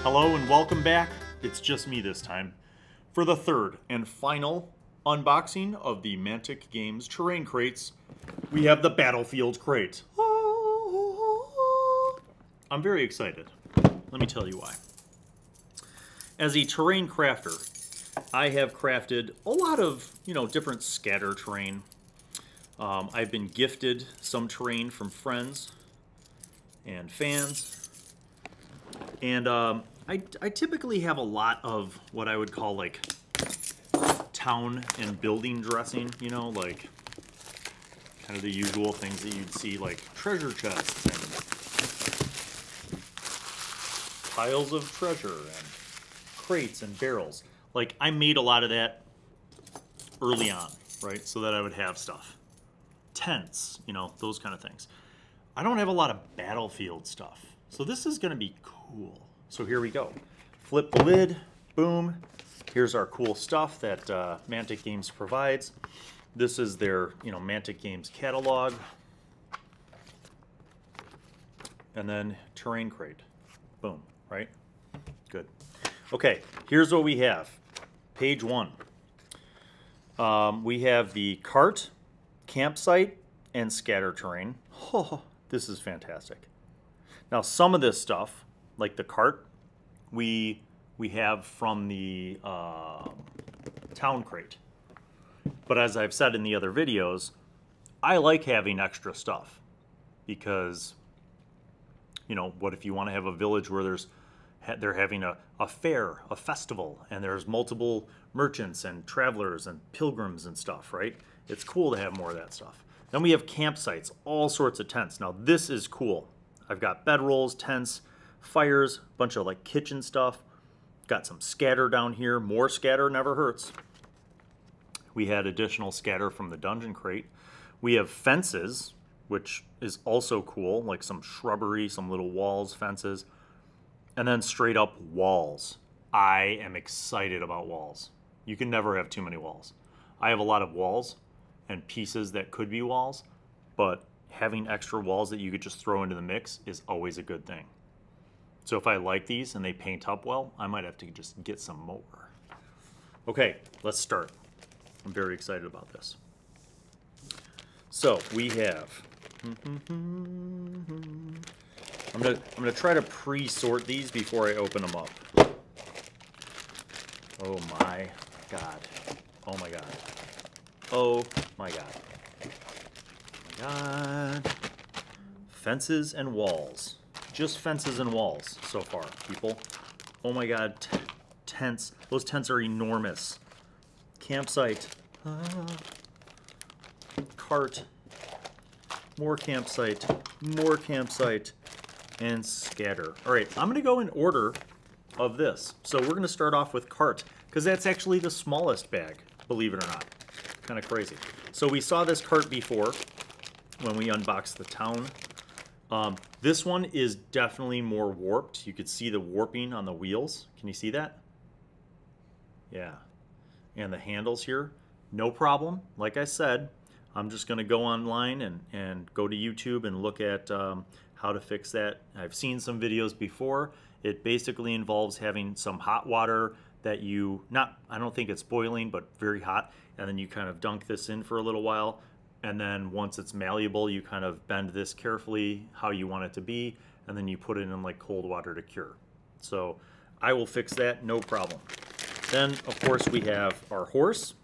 Hello and welcome back. It's just me this time for the third and final unboxing of the Mantic Games terrain crates. We have the Battlefield crate. I'm very excited. Let me tell you why. As a terrain crafter, I have crafted a lot of, different scatter terrain. I've been gifted some terrain from friends and fans. And I typically have a lot of what I would call like town and building dressing, like kind of the usual things that you'd see, like treasure chests and piles of treasure and crates and barrels. Like, I made a lot of that early on, right? So that I would have stuff. Tents, those kind of things. I don't have a lot of Battlefield stuff. So this is going to be cool. So here we go. Flip the lid. Boom. Here's our cool stuff that Mantic Games provides. This is their, Mantic Games catalog. And then terrain crate. Boom. Right? Good. Okay. Here's what we have. Page 1. We have the cart, campsite, and scatter terrain. Oh, this is fantastic. Now, some of this stuff, like the cart, we have from the town crate. But as I've said in the other videos, I like having extra stuff because, what if you want to have a village where they're having a fair, a festival, and there's multiple merchants and travelers and pilgrims and stuff, right? It's cool to have more of that stuff. Then we have campsites, all sorts of tents. Now, this is cool. I've got bedrolls, tents, fires, a bunch of like kitchen stuff. Got some scatter down here. More scatter never hurts. We had additional scatter from the dungeon crate. We have fences, which is also cool, like some shrubbery, some little walls, fences. And then straight up walls. I am excited about walls. You can never have too many walls. I have a lot of walls and pieces that could be walls, but having extra walls that you could just throw into the mix is always a good thing. So if I like these and they paint up well, I might have to just get some more. Okay, let's start. I'm very excited about this. So we have, I'm gonna try to pre-sort these before I open them up. Oh my God. Oh my God. Oh my God. God. Fences and walls. Just fences and walls so far, people. Oh my God. Tents. Those tents are enormous. Campsite. Cart. More campsite. More campsite. And scatter. All right, I'm going to go in order of this. So we're going to start off with cart, because that's actually the smallest bag, believe it or not. Kind of crazy. So we saw this cart before when we unboxed the town. This one is definitely more warped. You could see the warping on the wheels. Can you see that? Yeah. And the handles here, no problem. Like I said, I'm just going to go online and go to YouTube and look at how to fix that. I've seen some videos before. It basically involves having some hot water that I don't think it's boiling, but very hot. And then you kind of dunk this in for a little while. And then once it's malleable, you kind of bend this carefully how you want it to be. And then you put it in like cold water to cure. So I will fix that, no problem. Then, of course, we have our horse.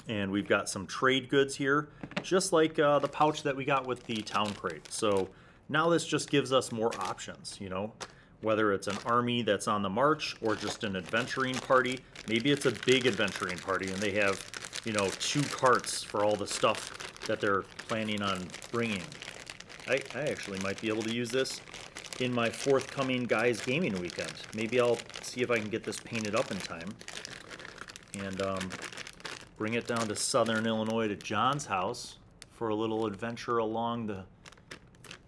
And we've got some trade goods here, just like the pouch that we got with the town crate. So now this just gives us more options, whether it's an army that's on the march or just an adventuring party. Maybe it's a big adventuring party and they have, 2 carts for all the stuff that they're planning on bringing. I actually might be able to use this in my forthcoming Guys Gaming weekend. Maybe I'll see if I can get this painted up in time and bring it down to Southern Illinois to John's house for a little adventure along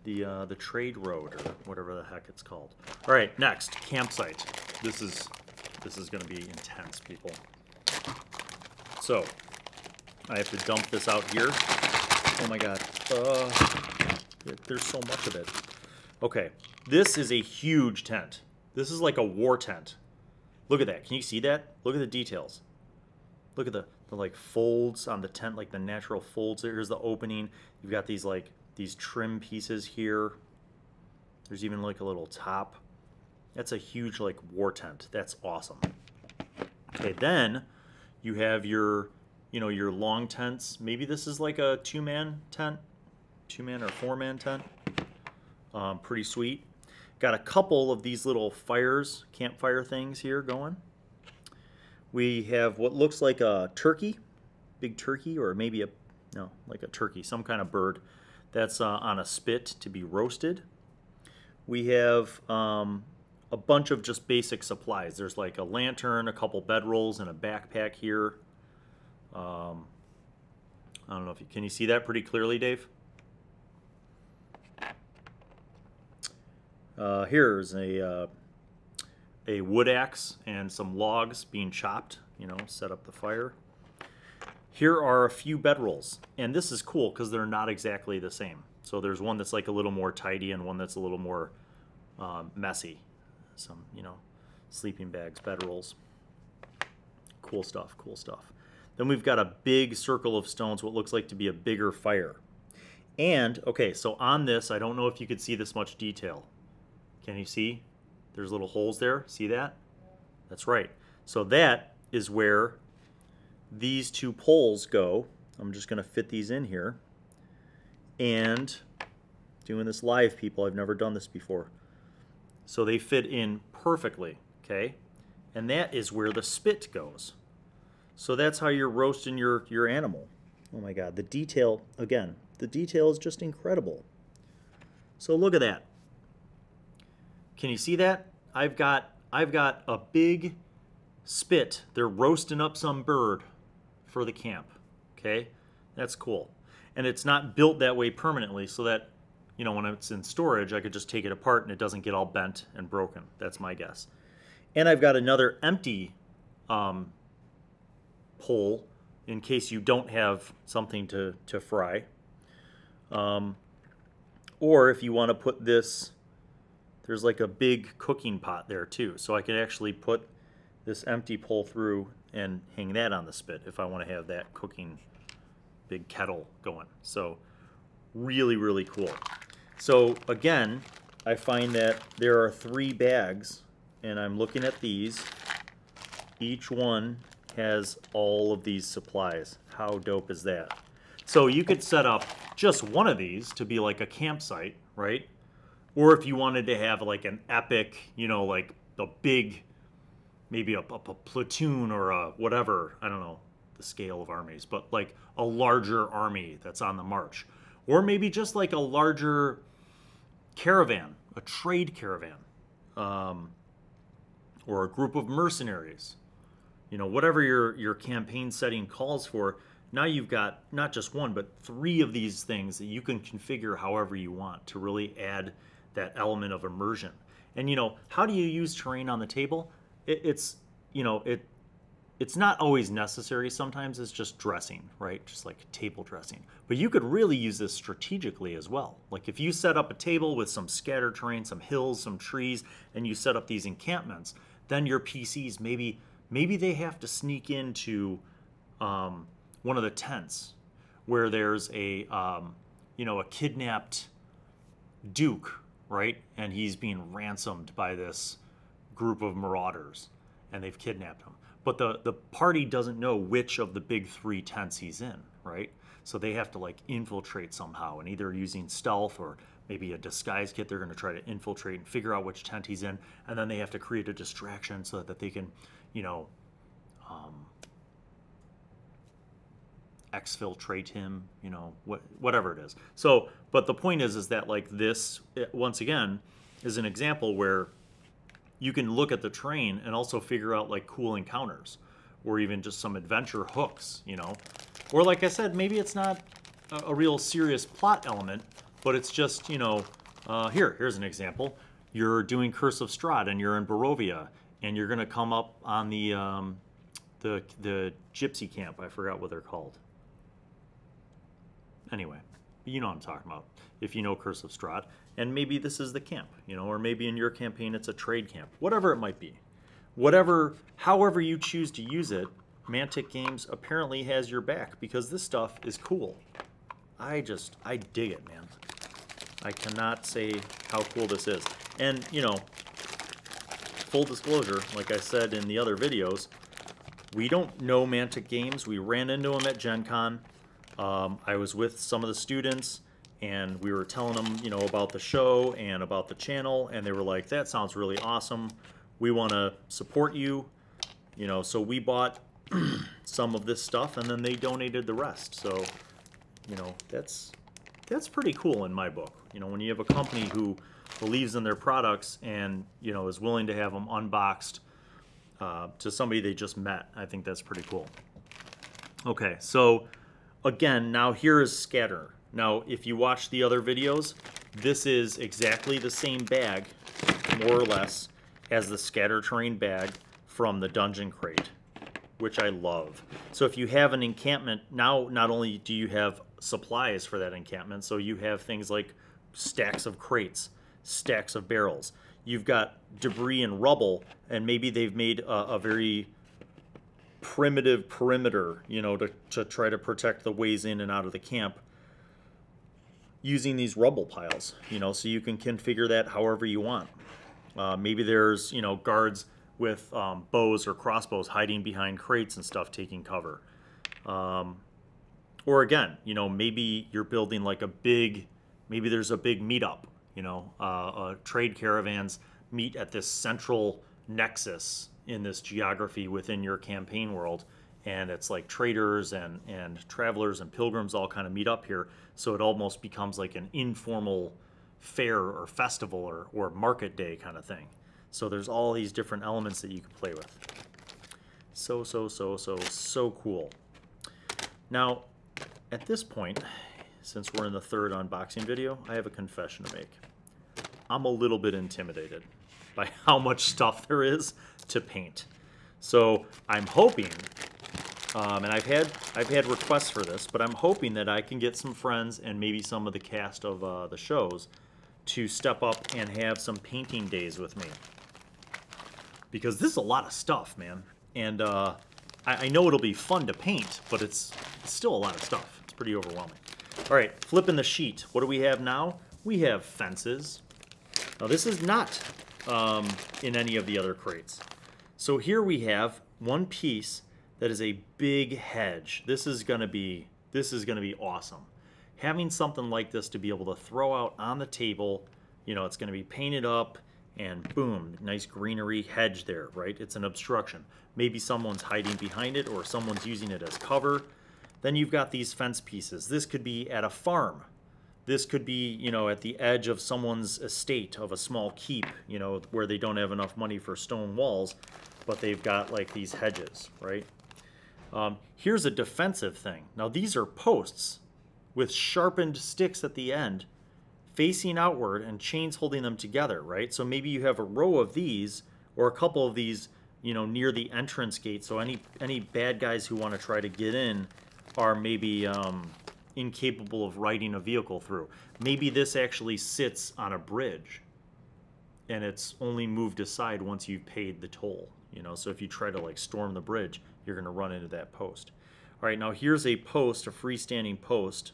the trade road or whatever the heck it's called. All right, next, campsite. This is going to be intense, people. So I have to dump this out here. Oh my God. There's so much of it. Okay, this is a huge tent. This is like a war tent. Look at that. Can you see that? Look at the details. Look at the like folds on the tent, like the natural folds. Here's the opening. You've got these like these trim pieces here. There's even like a little top. That's a huge like war tent. That's awesome. Okay, then you have your, you know, your long tents. Maybe this is like a 2-man tent, 2-man or 4-man tent. Pretty sweet. Got a couple of these little fires, campfire things here going. We have what looks like a turkey, big turkey, or maybe a, no, like a turkey, some kind of bird that's on a spit to be roasted. We have a bunch of just basic supplies. There's like a lantern, a couple bedrolls, and a backpack here. I don't know if you, can you see that pretty clearly, Dave? Here's a wood axe and some logs being chopped, you know, set up the fire. Here are a few bedrolls, and this is cool because they're not exactly the same. So there's one that's like a little more tidy and one that's a little more messy. Some, you know, sleeping bags, bedrolls. Cool stuff, cool stuff. Then we've got a big circle of stones, what looks like to be a bigger fire. And, okay, so on this, I don't know if you could see this much detail. Can you see? There's little holes there. See that? That's right. So that is where these two poles go. I'm just going to fit these in here. And doing this live, people, I've never done this before. So they fit in perfectly, okay? And that is where the spit goes. So that's how you're roasting your animal. Oh my God, the detail, again, the detail is just incredible. So look at that. Can you see that? I've got a big spit. They're roasting up some bird for the camp, okay? That's cool. And it's not built that way permanently so that, you know, when it's in storage, I could just take it apart and it doesn't get all bent and broken. That's my guess. And I've got another empty pole in case you don't have something to fry. Or if you want to put this, there's like a big cooking pot there too. So I could actually put this empty pole through and hang that on the spit if I want to have that cooking big kettle going. So really, really cool. So again, I find that there are 3 bags, and I'm looking at these. Each one has all of these supplies. How dope is that? So you could set up just one of these to be like a campsite, right? Or if you wanted to have like an epic, you know, like a big, maybe a platoon or a whatever, I don't know the scale of armies, but like a larger army that's on the march. Or maybe just like a larger caravan, a trade caravan, or a group of mercenaries. You know, whatever your campaign setting calls for, now you've got not just one, but 3 of these things that you can configure however you want to really add that element of immersion. And, you know, how do you use terrain on the table? It's, you know, it's not always necessary. Sometimes it's just dressing, right? Just like table dressing. But you could really use this strategically as well. Like if you set up a table with some scattered terrain, some hills, some trees, and you set up these encampments, then your PCs, maybe they have to sneak into one of the tents where there's a, you know, a kidnapped duke, right? And he's being ransomed by this group of marauders, and they've kidnapped him. But the party doesn't know which of the big 3 tents he's in, right? So they have to like infiltrate somehow, and either using stealth or maybe a disguise kit, they're going to try to infiltrate and figure out which tent he's in, and then they have to create a distraction so that they can, you know, exfiltrate him, you know, whatever it is. So, but the point is that like this, once again, is an example where you can look at the terrain and also figure out like cool encounters or even just some adventure hooks, you know. Or like I said, maybe it's not a real serious plot element, but it's just, you know, here's an example. You're doing Curse of Strahd and you're in Barovia and you're going to come up on the gypsy camp. I forgot what they're called. Anyway, You know what I'm talking about, if you know Curse of Strahd. And maybe this is the camp, you know, or maybe in your campaign it's a trade camp. Whatever it might be. However you choose to use it, Mantic Games apparently has your back, because this stuff is cool. I dig it, man. I cannot say how cool this is. And, you know, full disclosure, like I said in the other videos, we don't know Mantic Games. We ran into them at Gen Con. I was with some of the students, and we were telling them, you know, about the show and about the channel, and they were like, that sounds really awesome. We want to support you. You know, so we bought some of this stuff, and then they donated the rest. So, you know, that's pretty cool in my book. You know, when you have a company who believes in their products and, you know, is willing to have them unboxed to somebody they just met, I think that's pretty cool. Okay, so again, now here is Scatter. Now, if you watch the other videos, this is exactly the same bag, more or less, as the Scatter Terrain bag from the Dungeon Crate, which I love. So if you have an encampment, now not only do you have supplies for that encampment, so you have things like stacks of crates, stacks of barrels. You've got debris and rubble, and maybe they've made a very primitive perimeter, you know, to try to protect the ways in and out of the camp using these rubble piles, you know, so you can configure that however you want. Maybe there's, you know, guards with bows or crossbows hiding behind crates and stuff, taking cover. Or again, you know, maybe you're building like maybe there's a big meetup, you know, trade caravans meet at this central nexus in this geography within your campaign world, and it's like traders and travelers and pilgrims all kind of meet up here, so it almost becomes like an informal fair or festival or market day kind of thing. So there's all these different elements that you can play with. So cool. Now, at this point, since we're in the third unboxing video, I have a confession to make. I'm a little bit intimidated by how much stuff there is to paint. So I'm hoping, and I've had requests for this, but I'm hoping that I can get some friends and maybe some of the cast of the shows to step up and have some painting days with me. Because this is a lot of stuff, man. And I know it'll be fun to paint, but it's still a lot of stuff. It's pretty overwhelming. All right, flipping the sheet. What do we have now? We have fences. Now this is not in any of the other crates. So here we have one piece that is a big hedge. This is gonna be awesome. Having something like this to be able to throw out on the table, you know, it's gonna be painted up, and boom, nice greenery hedge there, right? It's an obstruction. Maybe someone's hiding behind it or someone's using it as cover. Then you've got these fence pieces. This could be at a farm. This could be, you know, at the edge of someone's estate, of a small keep, you know, where they don't have enough money for stone walls, but they've got like these hedges, right? Here's a defensive thing. Now these are posts with sharpened sticks at the end, facing outward and chains holding them together, right? So maybe you have a row of these or a couple of these, you know, near the entrance gate. So any bad guys who want to try to get in are maybe incapable of riding a vehicle through. Maybe this actually sits on a bridge and it's only moved aside once you've paid the toll, you know? So if you try to like storm the bridge, you're going to run into that post. All right, now here's a post, a freestanding post.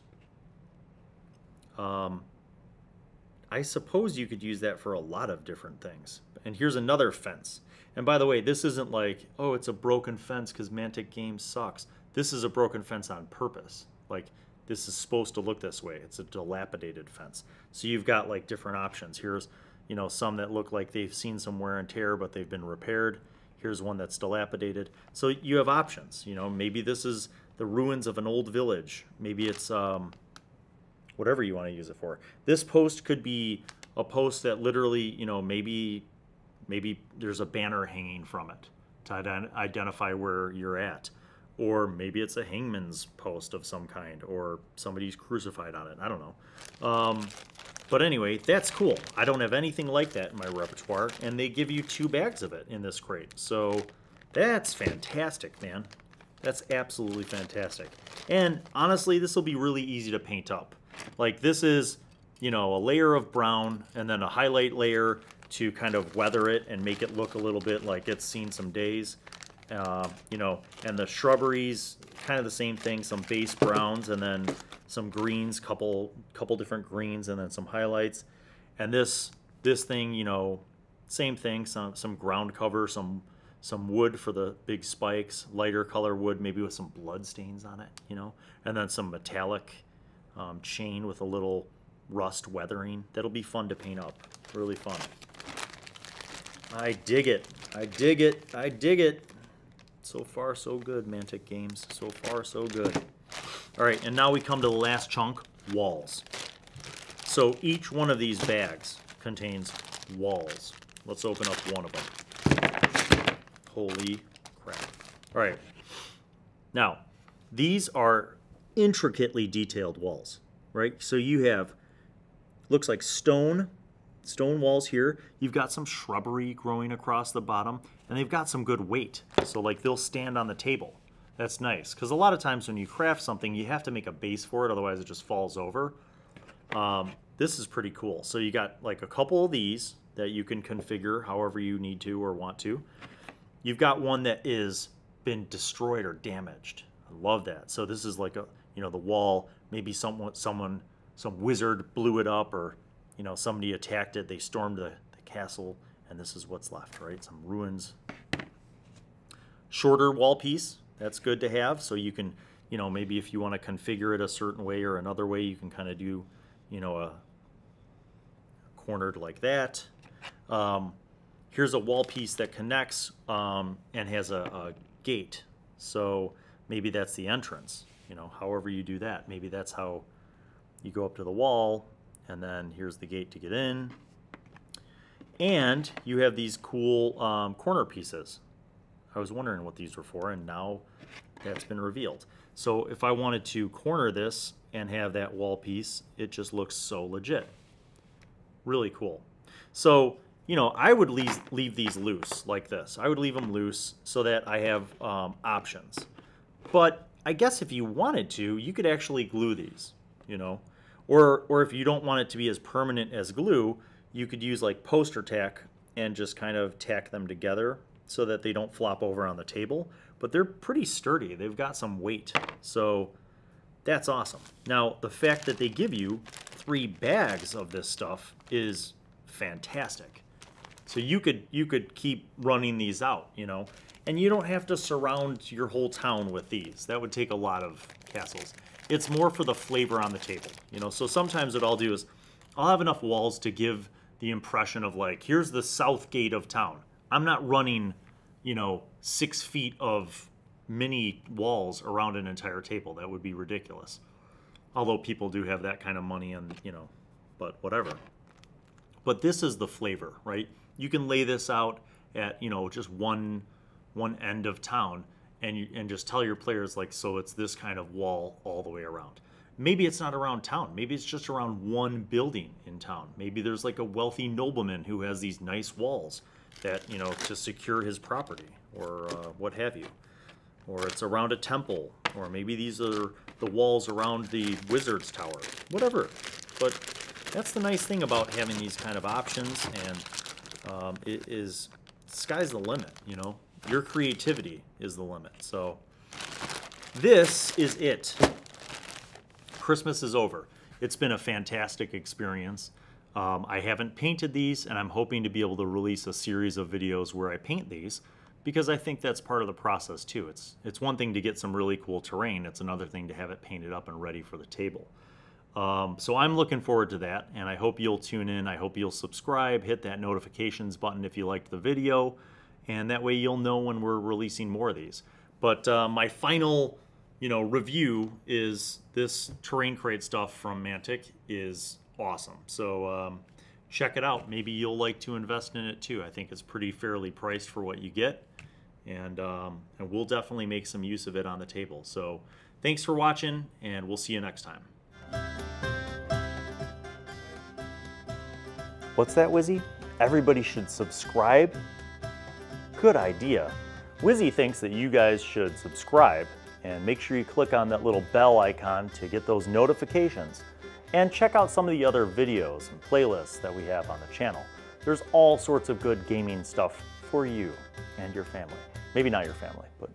I suppose you could use that for a lot of different things. And here's another fence. And by the way, this isn't like, oh, it's a broken fence because Mantic Games sucks. This is a broken fence on purpose. Like, this is supposed to look this way. It's a dilapidated fence. So you've got like different options. Here's, you know, some that look like they've seen some wear and tear, but they've been repaired. Here's one that's dilapidated. So you have options. You know, maybe this is the ruins of an old village. Maybe it's whatever you want to use it for. This post could be a post that literally, you know, maybe there's a banner hanging from it to identify where you're at. Or maybe it's a hangman's post of some kind, or somebody's crucified on it. I don't know. But anyway, that's cool. I don't have anything like that in my repertoire, and they give you 2 bags of it in this crate. So that's fantastic, man. That's absolutely fantastic. And honestly, this will be really easy to paint up. Like this is, you know, a layer of brown and then a highlight layer to kind of weather it and make it look a little bit like it's seen some days. You know, and the shrubberies, kind of the same thing, some base browns and then some greens, couple different greens and then some highlights. And this thing, you know, same thing, some ground cover, some wood for the big spikes, lighter color wood, maybe with some blood stains on it, you know, and then some metallic chain with a little rust weathering. That'll be fun to paint up, really fun. I dig it, I dig it, I dig it. So far, so good, Mantic Games. So far, so good. All right, and now we come to the last chunk, walls. So each one of these bags contains walls. Let's open up one of them. Holy crap. All right. Now, these are intricately detailed walls, right? So you have, looks like stone walls here. You've got some shrubbery growing across the bottom, and they've got some good weight. So like they'll stand on the table. That's nice, because a lot of times when you craft something, you have to make a base for it, otherwise it just falls over. This is pretty cool. So you got like a couple of these that you can configure however you need to or want to. You've got one that is been destroyed or damaged. I love that. So this is like a, you know, the wall, maybe some wizard blew it up, or, you know, somebody attacked it, they stormed the castle, and this is what's left, right? Some ruins. Shorter wall piece, that's good to have, so you can, you know, maybe if you want to configure it a certain way or another way, you can kind of do, you know, a cornered like that. Here's a wall piece that connects and has a gate, so maybe that's the entrance, you know, however you do that. Maybe that's how you go up to the wall, and then here's the gate to get in. And you have these cool corner pieces. I was wondering what these were for, and now that's been revealed. So if I wanted to corner this and have that wall piece, it just looks so legit. Really cool. So, you know, I would leave these loose like this. I would leave them loose so that I have options. But I guess if you wanted to, you could actually glue these, you know. Or if you don't want it to be as permanent as glue, you could use like poster tack and just kind of tack them together so that they don't flop over on the table. But they're pretty sturdy. They've got some weight. So that's awesome. Now, the fact that they give you 3 bags of this stuff is fantastic. So you could keep running these out, you know. And you don't have to surround your whole town with these. That would take a lot of castles. It's more for the flavor on the table, you know. So sometimes what I'll do is I'll have enough walls to give the impression of like, here's the south gate of town. I'm not running, you know, 6 feet of mini walls around an entire table. That would be ridiculous. Although people do have that kind of money, and, you know, but whatever. But this is the flavor, right? You can lay this out at, you know, just one end of town, and just tell your players, like, so it's this kind of wall all the way around. Maybe it's not around town. Maybe it's just around one building in town. Maybe there's like a wealthy nobleman who has these nice walls that, you know, to secure his property, or what have you. Or it's around a temple, or maybe these are the walls around the wizard's tower. Whatever. But that's the nice thing about having these kind of options, and it is, sky's the limit, you know. Your creativity is the limit. So this is it. Christmas is over. It's been a fantastic experience. I haven't painted these, and I'm hoping to be able to release a series of videos where I paint these, because I think that's part of the process too. It's one thing to get some really cool terrain. It's another thing to have it painted up and ready for the table. So I'm looking forward to that, and I hope you'll tune in. I hope you'll subscribe, hit that notifications button if you liked the video, and that way you'll know when we're releasing more of these. But my final, you know, review is this terrain crate stuff from Mantic is awesome. So check it out. Maybe you'll like to invest in it too. I think it's pretty fairly priced for what you get, and we'll definitely make some use of it on the table. So thanks for watching, and we'll see you next time. What's that, Wizzy? Everybody should subscribe? Good idea. Wizzy thinks that you guys should subscribe, and make sure you click on that little bell icon to get those notifications. And check out some of the other videos and playlists that we have on the channel. There's all sorts of good gaming stuff for you and your family. Maybe not your family, but